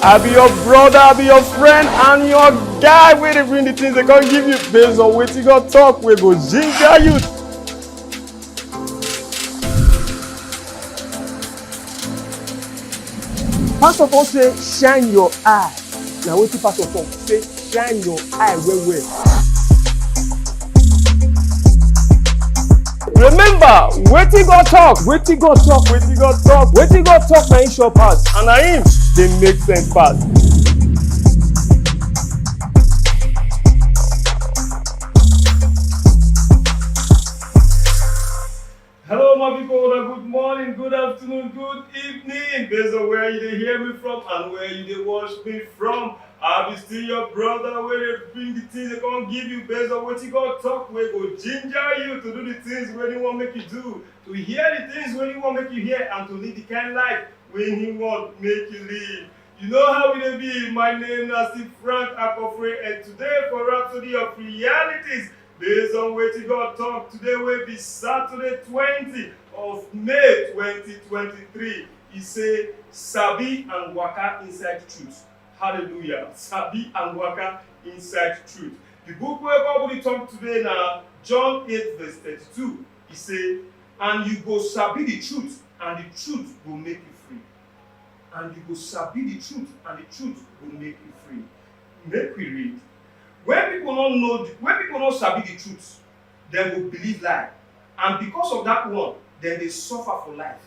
I be your brother, I be your friend, and your guy wey dey bring the things they can't give you based on wetin God talk. We go ginger you. Pastor Paul say, shine your eye. Now wetin Pastor Paul say, shine your eye well. Remember, wetin God talk, wetin God talk, wetin God talk, wetin God talk na him sure pass, and na him dey make sense pass. Hello my people, good morning, good afternoon, good evening, based on where you dey hear me from and where you dey watch me from. I be still your brother wey dey bring the things they can't give you based on wetin God talk, wey go ginger you to do the things wey he wan make you do, to hear the things wey he wan make you hear, and to live the kind life wey he want make you live. You know how we dey be. My name is Steve Frank Akofre, and today for Rhapsody of Realities, based on wetin God talk, today will be Saturday 20 of May 2023. He say, Sabi and waka inside truth. Hallelujah. Sabi and waka inside truth. The book where God will talk today now, John 8 verse 32. He say, and you go sabi the truth, and the truth will make you free. And you go sabi the truth, and the truth will make you free. Make we read. When people don't know, when people don't sabi the truth, they will believe lie. And because of that one, then they suffer for life.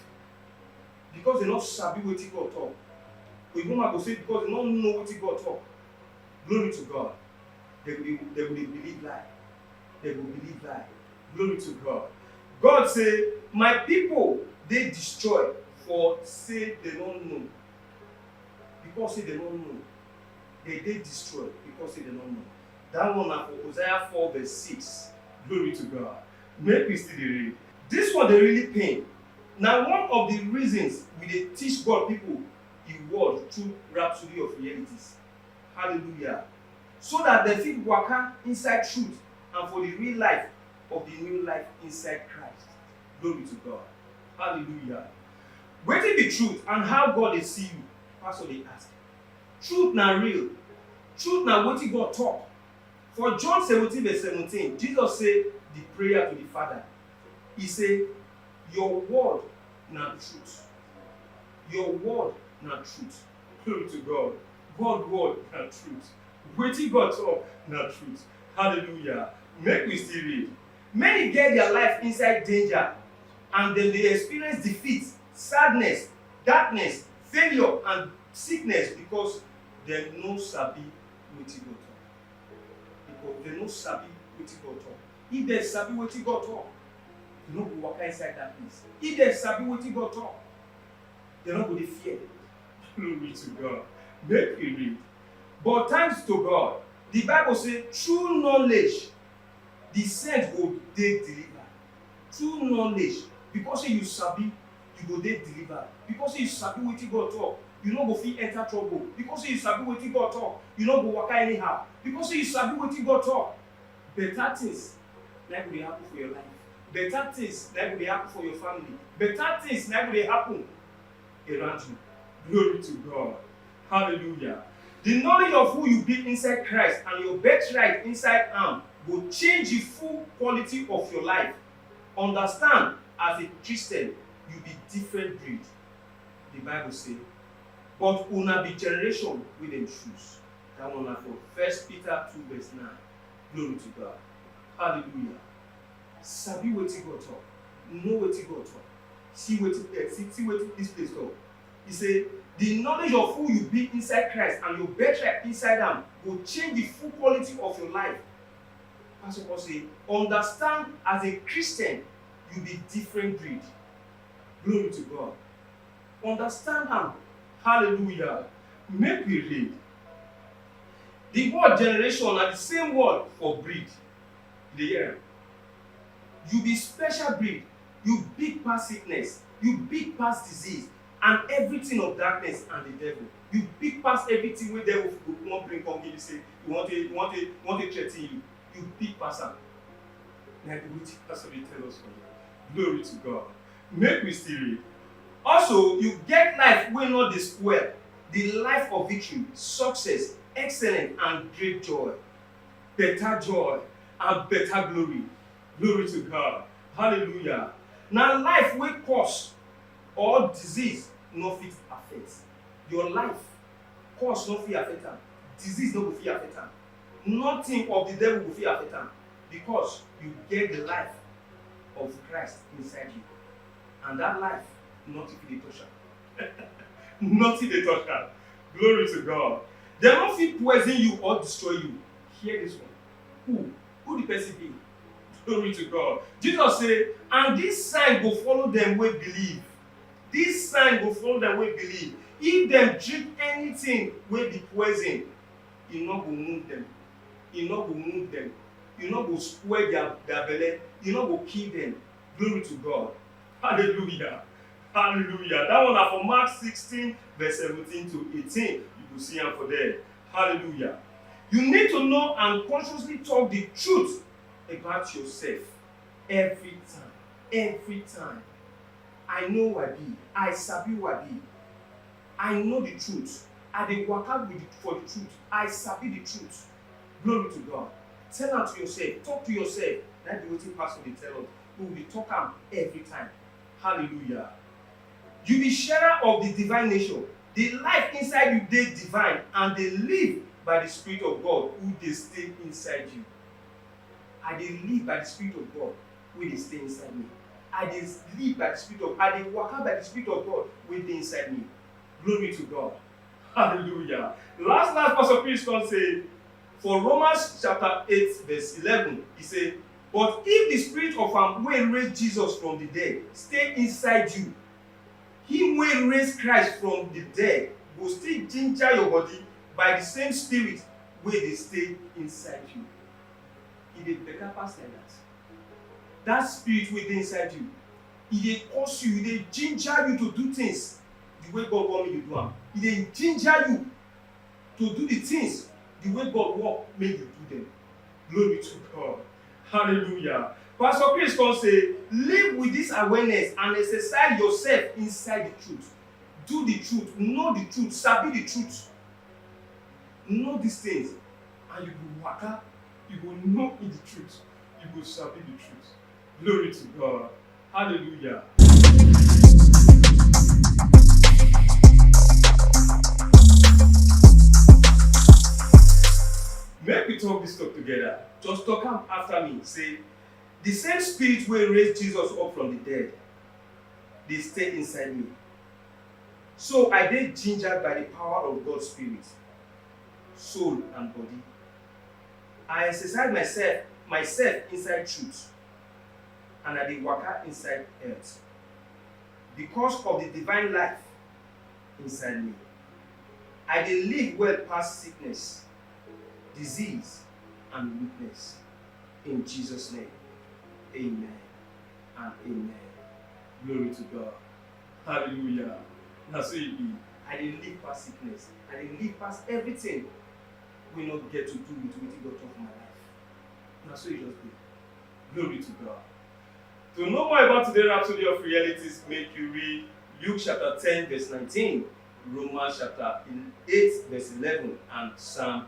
Because they don't sabi wetin God talk. Oyibo go say because they don't know wetin God talk. Glory to God. They will believe lie. They will believe lie. Glory to God. God say, my people, they destroy for say they don't know. Because say they don't know. They destroy because say they don't know. That one na for Hosea 4 verse 6. Glory to God. Make we still read. This one they really pain. Now one of the reasons we dey teach God people the word through Rhapsody of Realities. Hallelujah. So that they fit waka inside truth and for the real life of the new life inside Christ. Glory to God. Hallelujah. Wetin be truth and how God dey see you? Pastor dey ask. Truth na real. Truth na wetin God talk. For John 17 verse 17, Jesus said the prayer to the Father. He said, your word na truth. Your word na truth. Glory to God. God word na truth. Wetin God talk na truth. Hallelujah. Make we still read. Many get their life inside danger, and then they experience defeat, sadness, darkness, failure, and sickness because they no sabi wetin God talk. Because they no sabi wetin God talk. If they sabi wetin God talk, they no go waka inside that place. If they sabi wetin God talk, they no go dey fear. Glory to God. Make we read. But thanks to God, the Bible say, true knowledge, the saint go dey delivered. True knowledge, because say you sabi, you go dey delivered. Because say you sabi wetin God talk, you no go fit enter trouble. Because say you sabi wetin God talk, you no go waka anyhow. Because say you sabi wetin God talk, better things na go dey happen for your life. Better things na go dey happen for your family. Better things na go dey happen around you. Glory to God. Hallelujah. The knowledge of who you be inside Christ and your birthright inside Him will change the full quality of your life. Understand, as a Christian, you be different breed. The Bible says. But una be generation with them choose. That one for 1 Peter 2 verse 9. Glory to God. Hallelujah. Sabi wetin God talk. Know wetin God talk. See wetin this place talk. He say, the knowledge of who you be inside Christ and your birthright inside Him will change the full quality of your life. Pastor Paul say, understand, as a Christian, you be different breed. Glory to God. Understand Him. Hallelujah. Make we read. The word generation are the same word for breed. The year. You be special breed. You big past sickness. You big past disease. And everything of darkness and the devil. You big past everything where devil won't bring come give you say you want to threaten you. You big past them. Like which pastor will tell us for you. Glory to God. Make we still read. Also, you get life wey not dey spoil. the life of victory, success, excellence, and great joy. Better joy and better glory. Glory to God. Hallelujah. Now life wey cause or disease no fit affect. Your life cause no fit affect am. Disease no go fit affect am. Nothing of the devil go fit affect am because you get the life of Christ inside you. And that life, nothing fit dey touch am. Nothing dey touch am. Glory to God. Dem no fit poison you or destroy you. Hear this one. Who the person be? Glory to God. Jesus say, and this sign go follow them wey believe. This sign go follow them wey believe. If dem drink anything wey be poison, e no go wound them. E no go wound them. E no go spoil their belle. E no go kill them. Glory to God. Hallelujah. Hallelujah. That one na for Mark 16, verse 17 to 18. You go see am for there. Hallelujah. You need to know and consciously talk the truth about yourself every time. Every time. I know who I be. I sabi who I be. I know the truth. I dey waka for the truth. I sabi the truth. Glory to God. Tell am to yourself. Talk to yourself. That's the wetin pastor dey tell us. We will talk am every time. Hallelujah. You be sharer of the divine nature. The life inside you dey divine and dey live by the Spirit of God who dey stay inside you. I dey live by the Spirit of God who dey stay inside me. I dey live by the Spirit of I dey waka by the Spirit of God who dey inside me. Glory to God. Hallelujah. Last Pastor Chris come say for Romans chapter 8 verse 11, he say, but if the spirit of am wey raise Jesus from the dead stay inside you, him wey raise Christ from the dead go still ginger your body by the same spirit wey dey stay inside you. E dey better pass like that. That spirit wey dey inside you, e dey cause you, e dey ginger you to do things the way God want me to do am. E dey ginger you to do the things the way God want me to do them. Glory to God. Hallelujah. Pastor Chris come say, live with this awareness and exercise yourself inside the truth. Do the truth, know the truth, sabi the truth. Know these things, and you go waka, you go know in the truth, you go sabi the truth. Glory to God. Hallelujah. Make we talk this talk together. Just talk am after me. Say, the same spirit wey raise Jesus up from the dead, dey stay inside me. So I dey gingered by the power of God's spirit, soul and body. I exercise myself inside truth, and I dey waka inside earth because of the divine life inside me. I dey live well past sickness, disease, and weakness. In Jesus' name, amen and amen. Glory to God. Hallelujah. Na so e be. I dey live past sickness. I dey live past everything we not get to do with wetin God talk for my life. Na so e just be. Glory to God. To know more about today's Rhapsody of Realities, make you read Luke chapter 10 verse 19, Romans chapter 8 verse 11, and Psalm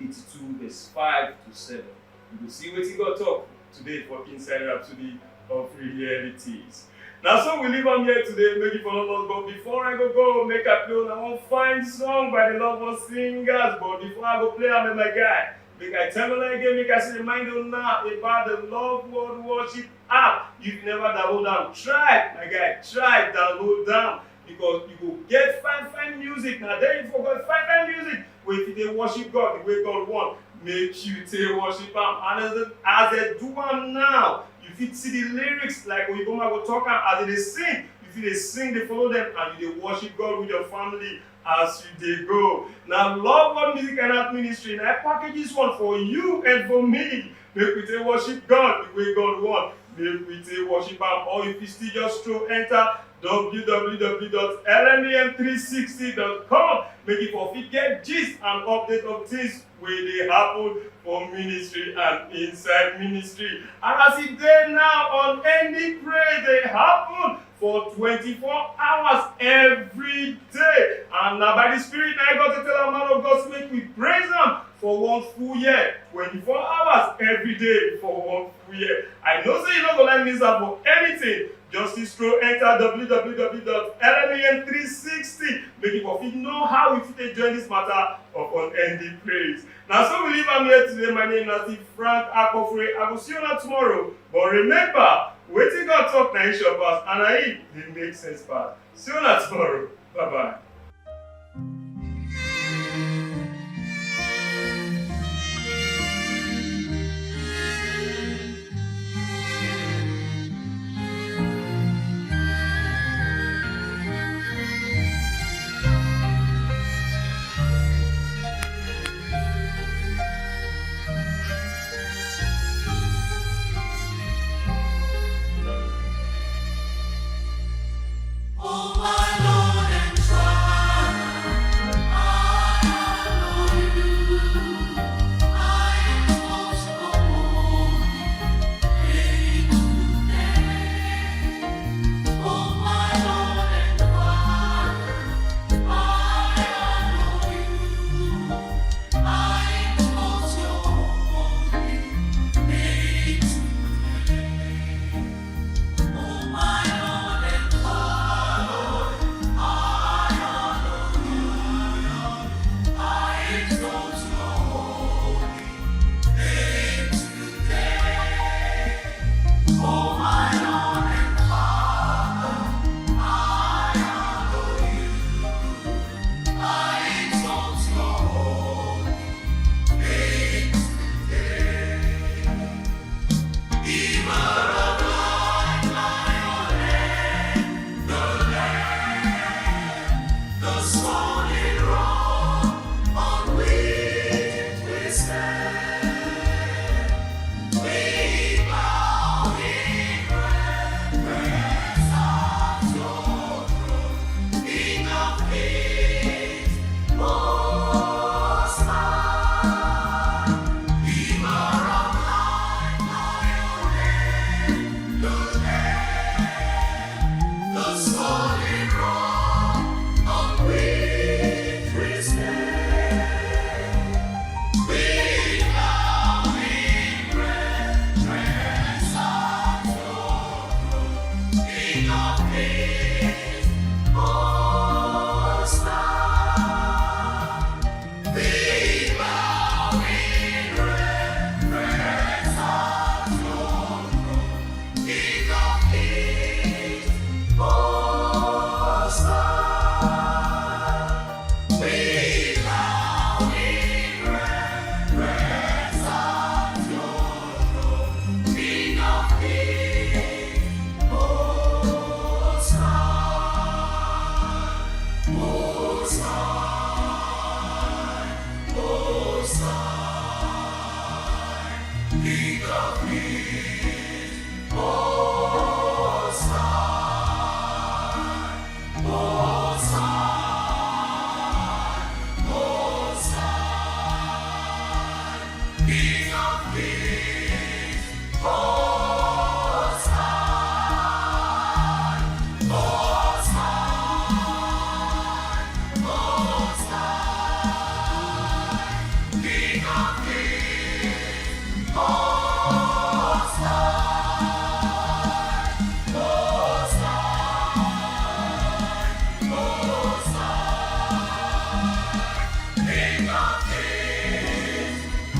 82 verse 5 to 7. You will see wetin God talk today for inside Rhapsody of Realities. Now, so we leave on here today, make it for us. But before I go, make a play on one fine song by the lovely singers. But before I go play, I'm my guy. Make I tell you again, make I say remind you now about the Love World Worship app. You've never downloaded them. Try, my guy, try download them. Because you will get fine music. Now, there you forgot fine music. Where if they worship God the way God wants, make you take worship Him. And as they do them now, you fit see the lyrics like when you go talk as they sing. If they sing, they follow them, and you worship God with your family as you go. Now, Love World Music and Art Ministry, and I package this one for you and for me. Make we take worship God the way God wants. Make we take worship Him. Or if you still just enter www.lmem360.com. Make it for fit get gist and update of things where they happen for ministry and inside ministry. And as it there now on any prayer they happen for 24 hours every day. And now by the Spirit, I got to tell a man of God, make we praise him for one full year, 24 hours every day for one full year. I know say you're not going to miss out for anything. Just this scroll, enter www.lmen360. Make it for you know how we fit join this matter of unending praise. Now, so we leave am here today. My name is Frank Akofre. I will see you tomorrow. But remember, wetin God talk na him sure pass, and na him dey make sense pass. See you tomorrow. Bye bye.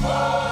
Oh!